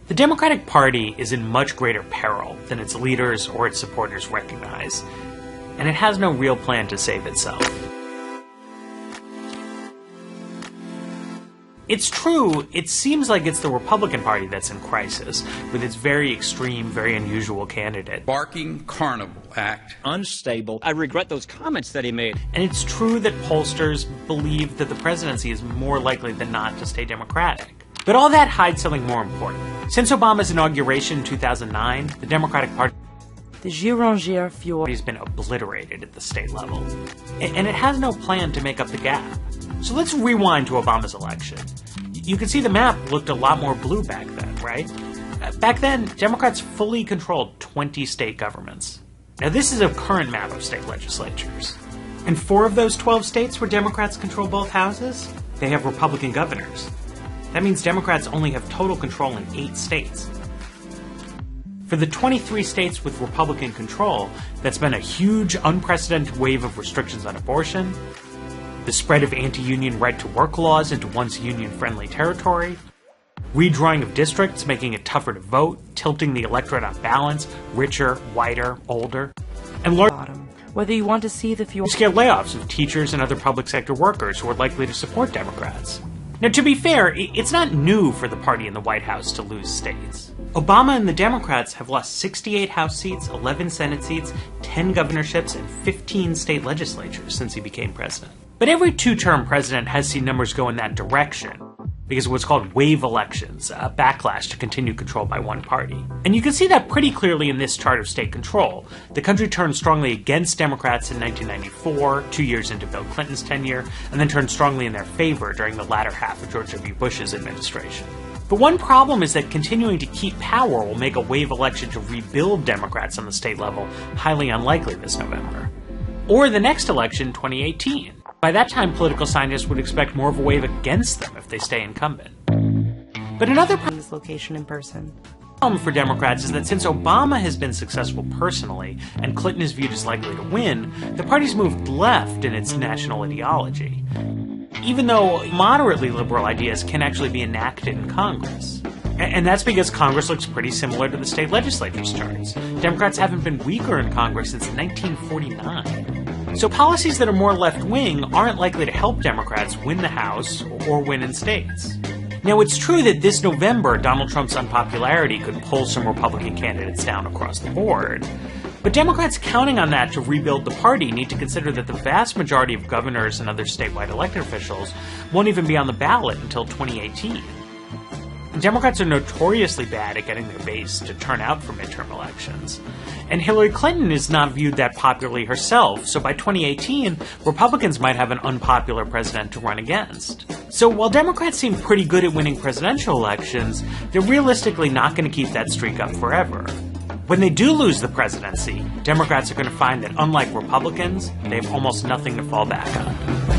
The Democratic Party is in much greater peril than its leaders or its supporters recognize, and it has no real plan to save itself. It's true, it seems like it's the Republican Party that's in crisis, with its very extreme, very unusual candidate. Barking Carnival Act. Unstable. I regret those comments that he made. And it's true that pollsters believe that the presidency is more likely than not to stay Democratic. But all that hides something more important. Since Obama's inauguration in 2009, the Democratic Party has been obliterated at the state level. And it has no plan to make up the gap. So let's rewind to Obama's election. You can see the map looked a lot more blue back then, right? Back then, Democrats fully controlled 20 state governments. Now this is a current map of state legislatures. And 4 of those 12 states where Democrats control both houses, they have Republican governors. That means Democrats only have total control in 8 states. For the 23 states with Republican control, that's been a huge, unprecedented wave of restrictions on abortion, the spread of anti-union right-to-work laws into once union-friendly territory, redrawing of districts, making it tougher to vote, tilting the electorate on balance, richer, whiter, older, and whether you want to see the scale layoffs of teachers and other public sector workers who are likely to support Democrats. Now, to be fair, it's not new for the party in the White House to lose states. Obama and the Democrats have lost 68 House seats, 11 Senate seats, 10 governorships, and 15 state legislatures since he became president. But every 2-term president has seen numbers go in that direction because of what's called wave elections, a backlash to continued control by one party. And you can see that pretty clearly in this chart of state control. The country turned strongly against Democrats in 1994, 2 years into Bill Clinton's tenure, and then turned strongly in their favor during the latter half of George W. Bush's administration. But one problem is that continuing to keep power will make a wave election to rebuild Democrats on the state level highly unlikely this November. Or the next election, 2018. By that time, political scientists would expect more of a wave against them if they stay incumbent. But another location in person. problem for Democrats is that since Obama has been successful personally, and Clinton is viewed as likely to win, the party's moved left in its national ideology, even though moderately liberal ideas can actually be enacted in Congress. And that's because Congress looks pretty similar to the state legislature's charts. Democrats haven't been weaker in Congress since 1949. So policies that are more left-wing aren't likely to help Democrats win the House or win in states. Now, it's true that this November, Donald Trump's unpopularity could pull some Republican candidates down across the board. But Democrats counting on that to rebuild the party need to consider that the vast majority of governors and other statewide elected officials won't even be on the ballot until 2018. Democrats are notoriously bad at getting their base to turn out for midterm elections. And Hilary Clinton is not viewed that popularly herself, so by 2018, Republicans might have an unpopular president to run against. So while Democrats seem pretty good at winning presidential elections, they're realistically not going to keep that streak up forever. When they do lose the presidency, Democrats are going to find that unlike Republicans, they have almost nothing to fall back on.